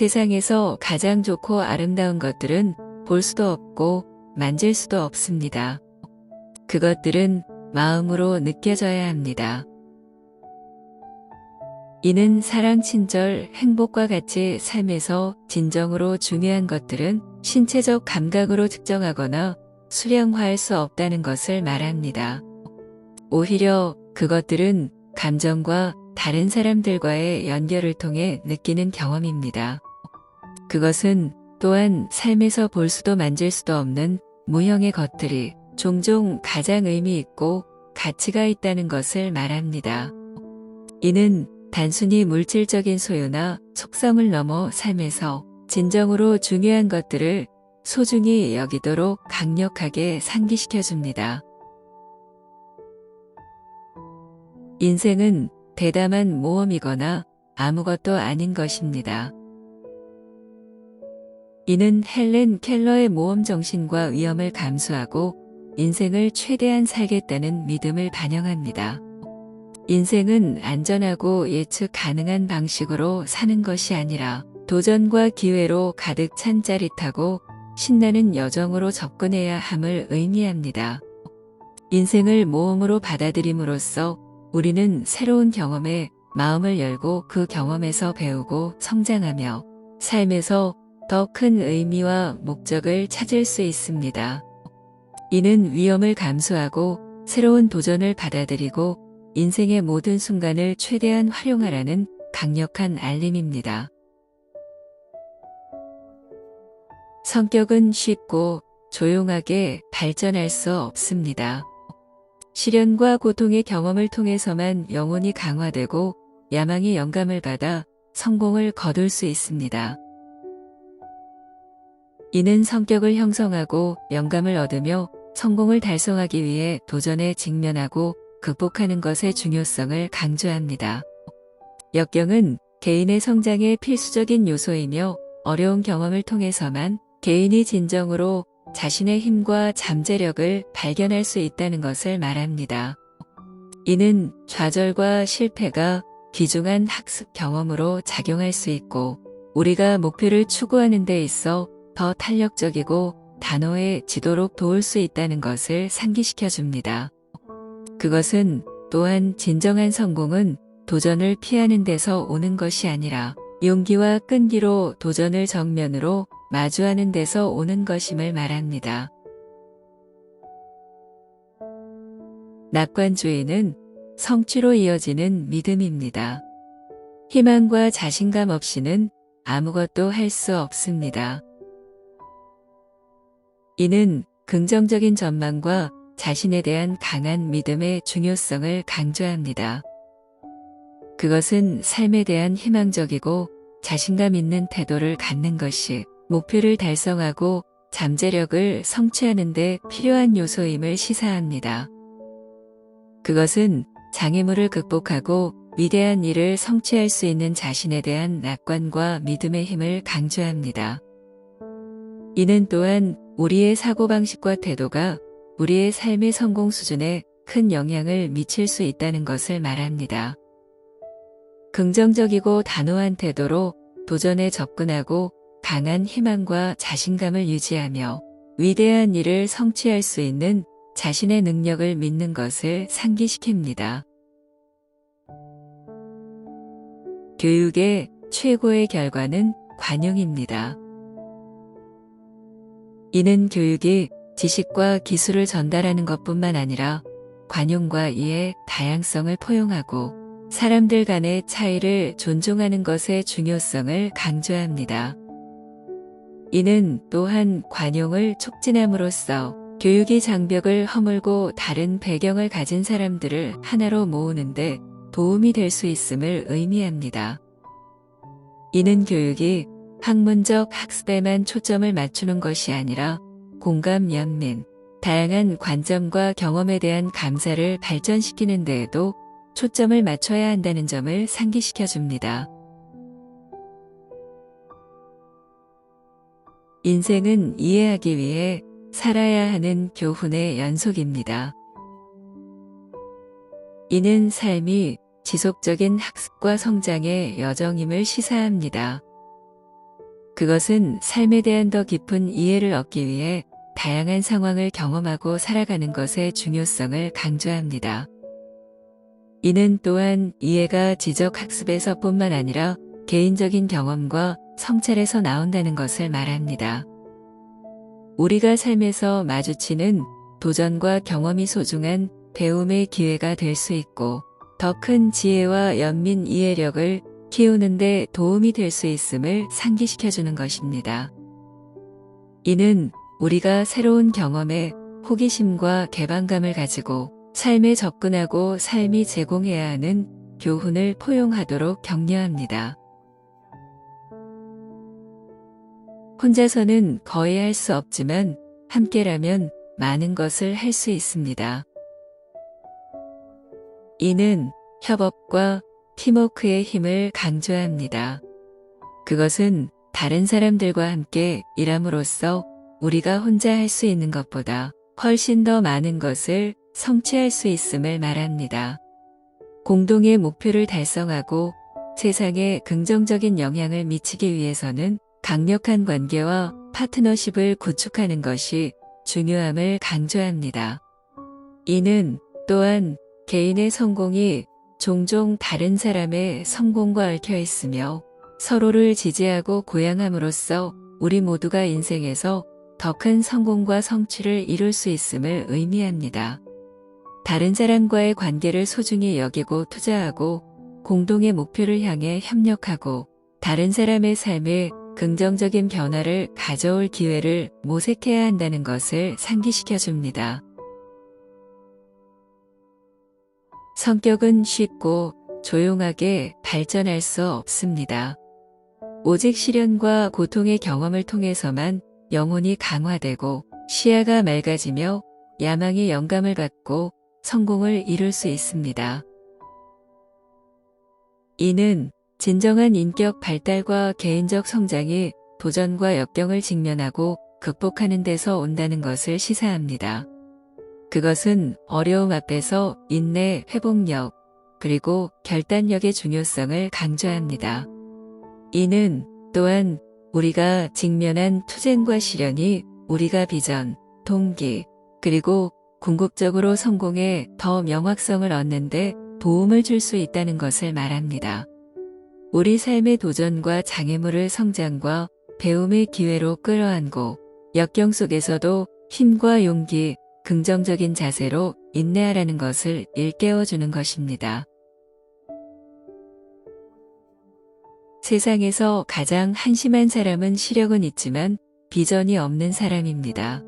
세상에서 가장 좋고 아름다운 것들은 볼 수도 없고 만질 수도 없습니다. 그것들은 마음으로 느껴져야 합니다. 이는 사랑, 친절, 행복과 같이 삶에서 진정으로 중요한 것들은 신체적 감각으로 측정하거나 수량화할 수 없다는 것을 말합니다. 오히려 그것들은 감정과 다른 사람들과의 연결을 통해 느끼는 경험입니다. 그것은 또한 삶에서 볼 수도 만질 수도 없는 무형의 것들이 종종 가장 의미 있고 가치가 있다는 것을 말합니다. 이는 단순히 물질적인 소유나 속성을 넘어 삶에서 진정으로 중요한 것들을 소중히 여기도록 강력하게 상기시켜줍니다. 인생은 대담한 모험이거나 아무것도 아닌 것입니다. 이는 헬렌 켈러의 모험 정신과 위험을 감수하고 인생을 최대한 살겠다는 믿음을 반영합니다. 인생은 안전하고 예측 가능한 방식으로 사는 것이 아니라 도전과 기회로 가득 찬 짜릿하고 신나는 여정으로 접근해야 함을 의미합니다. 인생을 모험으로 받아들임으로써 우리는 새로운 경험에 마음을 열고 그 경험에서 배우고 성장하며 삶에서 더 큰 의미와 목적을 찾을 수 있습니다. 이는 위험을 감수하고 새로운 도전을 받아들이고 인생의 모든 순간을 최대한 활용하라는 강력한 알림입니다. 성격은 쉽고 조용하게 발전할 수 없습니다. 시련과 고통의 경험을 통해서만 영혼이 강화되고 야망이 영감을 받아 성공을 거둘 수 있습니다. 이는 성격을 형성하고 영감을 얻으며 성공을 달성하기 위해 도전에 직면하고 극복하는 것의 중요성을 강조합니다. 역경은 개인의 성장의 필수적인 요소이며 어려운 경험을 통해서만 개인이 진정으로 자신의 힘과 잠재력을 발견할 수 있다는 것을 말합니다. 이는 좌절과 실패가 귀중한 학습 경험으로 작용할 수 있고 우리가 목표를 추구하는 데 있어 더 탄력적이고 단호해지도록 도울 수 있다는 것을 상기시켜 줍니다. 그것은 또한 진정한 성공은 도전을 피하는 데서 오는 것이 아니라 용기와 끈기로 도전을 정면으로 마주하는 데서 오는 것임을 말합니다. 낙관주의는 성취로 이어지는 믿음입니다. 희망과 자신감 없이는 아무것도 할 수 없습니다. 이는 긍정적인 전망과 자신에 대한 강한 믿음의 중요성을 강조합니다. 그것은 삶에 대한 희망적이고 자신감 있는 태도를 갖는 것이 목표를 달성하고 잠재력을 성취하는 데 필요한 요소임을 시사합니다. 그것은 장애물을 극복하고 위대한 일을 성취할 수 있는 자신에 대한 낙관과 믿음의 힘을 강조합니다. 이는 또한 우리의 사고방식과 태도가 우리의 삶의 성공 수준에 큰 영향을 미칠 수 있다는 것을 말합니다. 긍정적이고 단호한 태도로 도전에 접근하고 강한 희망과 자신감을 유지하며 위대한 일을 성취할 수 있는 자신의 능력을 믿는 것을 상기시킵니다. 교육의 최고의 결과는 관용입니다. 이는 교육이 지식과 기술을 전달하는 것뿐만 아니라 관용과 이해, 다양성을 포용하고 사람들 간의 차이를 존중하는 것의 중요성을 강조합니다. 이는 또한 관용을 촉진함으로써 교육이 장벽을 허물고 다른 배경을 가진 사람들을 하나로 모으는데 도움이 될 수 있음을 의미합니다. 이는 교육이 학문적 학습에만 초점을 맞추는 것이 아니라 공감, 연민, 다양한 관점과 경험에 대한 감사를 발전시키는 데에도 초점을 맞춰야 한다는 점을 상기시켜 줍니다. 인생은 이해하기 위해 살아야 하는 교훈의 연속입니다. 이는 삶이 지속적인 학습과 성장의 여정임을 시사합니다. 그것은 삶에 대한 더 깊은 이해를 얻기 위해 다양한 상황을 경험하고 살아가는 것의 중요성을 강조합니다. 이는 또한 이해가 지적학습에서뿐만 아니라 개인적인 경험과 성찰에서 나온다는 것을 말합니다. 우리가 삶에서 마주치는 도전과 경험이 소중한 배움의 기회가 될 수 있고 더 큰 지혜와 연민 이해력을 키우는 데 도움이 될 수 있음을 상기시켜주는 것입니다. 이는 우리가 새로운 경험에 호기심과 개방감을 가지고 삶에 접근하고 삶이 제공해야 하는 교훈을 포용하도록 격려합니다. 혼자서는 거의 할 수 없지만 함께라면 많은 것을 할 수 있습니다. 이는 협업과 팀워크의 힘을 강조합니다. 그것은 다른 사람들과 함께 일함으로써 우리가 혼자 할 수 있는 것보다 훨씬 더 많은 것을 성취할 수 있음을 말합니다. 공동의 목표를 달성하고 세상에 긍정적인 영향을 미치기 위해서는 강력한 관계와 파트너십을 구축하는 것이 중요함을 강조합니다. 이는 또한 개인의 성공이 종종 다른 사람의 성공과 얽혀 있으며 서로를 지지하고 고양함으로써 우리 모두가 인생에서 더 큰 성공과 성취를 이룰 수 있음을 의미합니다. 다른 사람과의 관계를 소중히 여기고 투자하고 공동의 목표를 향해 협력하고 다른 사람의 삶에 긍정적인 변화를 가져올 기회를 모색해야 한다는 것을 상기시켜 줍니다. 성격은 쉽고 조용하게 발전할 수 없습니다. 오직 시련과 고통의 경험을 통해서만 영혼이 강화되고 시야가 맑아지며 야망의 영감을 받고 성공을 이룰 수 있습니다. 이는 진정한 인격 발달과 개인적 성장이 도전과 역경을 직면하고 극복하는 데서 온다는 것을 시사합니다. 그것은 어려움 앞에서 인내, 회복력, 그리고 결단력의 중요성을 강조합니다. 이는 또한 우리가 직면한 투쟁과 시련이 우리가 비전, 동기, 그리고 궁극적으로 성공에 더 명확성을 얻는데 도움을 줄 수 있다는 것을 말합니다. 우리 삶의 도전과 장애물을 성장과 배움의 기회로 끌어안고 역경 속에서도 힘과 용기, 긍정적인 자세로 인내하라는 것을 일깨워주는 것입니다. 세상에서 가장 한심한 사람은 시력은 있지만 비전이 없는 사람입니다.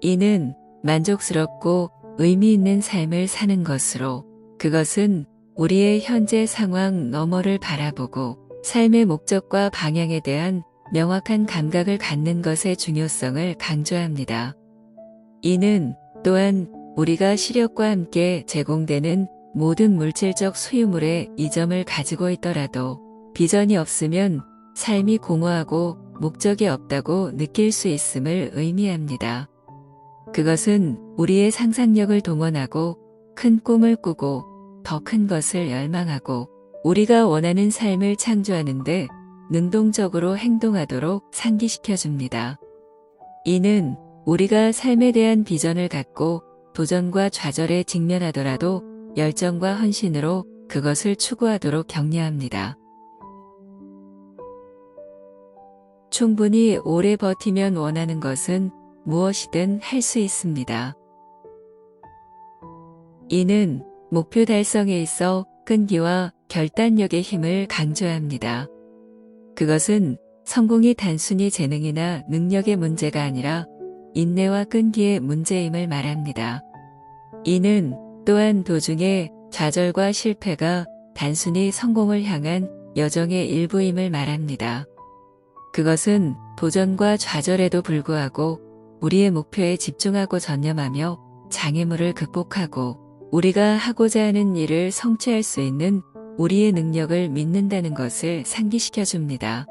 이는 만족스럽고 의미 있는 삶을 사는 것으로 그것은 우리의 현재 상황 너머를 바라보고 삶의 목적과 방향에 대한 명확한 감각을 갖는 것의 중요성을 강조합니다. 이는 또한 우리가 시력과 함께 제공되는 모든 물질적 소유물의 이점을 가지고 있더라도 비전이 없으면 삶이 공허하고 목적이 없다고 느낄 수 있음을 의미합니다. 그것은 우리의 상상력을 동원하고 큰 꿈을 꾸고 더 큰 것을 열망하고 우리가 원하는 삶을 창조하는데 능동적으로 행동하도록 상기시켜 줍니다. 이는 우리가 삶에 대한 비전을 갖고 도전과 좌절에 직면하더라도 열정과 헌신으로 그것을 추구하도록 격려합니다. 충분히 오래 버티면 원하는 것은 무엇이든 할 수 있습니다. 이는 목표 달성에 있어 끈기와 결단력의 힘을 강조합니다. 그것은 성공이 단순히 재능이나 능력의 문제가 아니라 인내와 끈기의 문제임을 말합니다. 이는 또한 도중에 좌절과 실패가 단순히 성공을 향한 여정의 일부임을 말합니다. 그것은 도전과 좌절에도 불구하고 우리의 목표에 집중하고 전념하며 장애물을 극복하고 우리가 하고자 하는 일을 성취할 수 있는 우리의 능력을 믿는다는 것을 상기시켜 줍니다.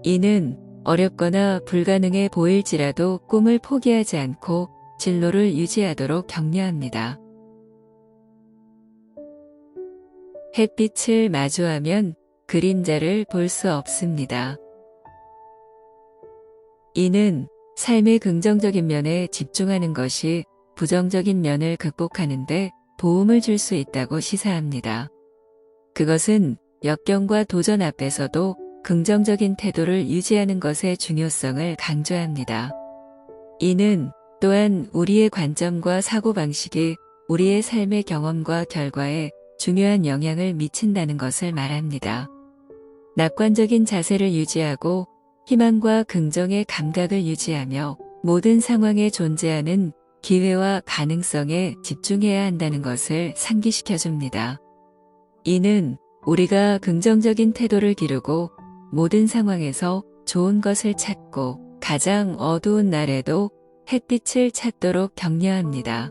이는 어렵거나 불가능해 보일지라도 꿈을 포기하지 않고 진로를 유지하도록 격려합니다. 햇빛을 마주하면 그림자를 볼 수 없습니다. 이는 삶의 긍정적인 면에 집중하는 것이 부정적인 면을 극복하는 데 도움을 줄 수 있다고 시사합니다. 그것은 역경과 도전 앞에서도 긍정적인 태도를 유지하는 것의 중요성을 강조합니다. 이는 또한 우리의 관점과 사고방식이 우리의 삶의 경험과 결과에 중요한 영향을 미친다는 것을 말합니다. 낙관적인 자세를 유지하고 희망과 긍정의 감각을 유지하며 모든 상황에 존재하는 기회와 가능성에 집중해야 한다는 것을 상기시켜줍니다. 이는 우리가 긍정적인 태도를 기르고 모든 상황에서 좋은 것을 찾고 가장 어두운 날에도 햇빛을 찾도록 격려합니다.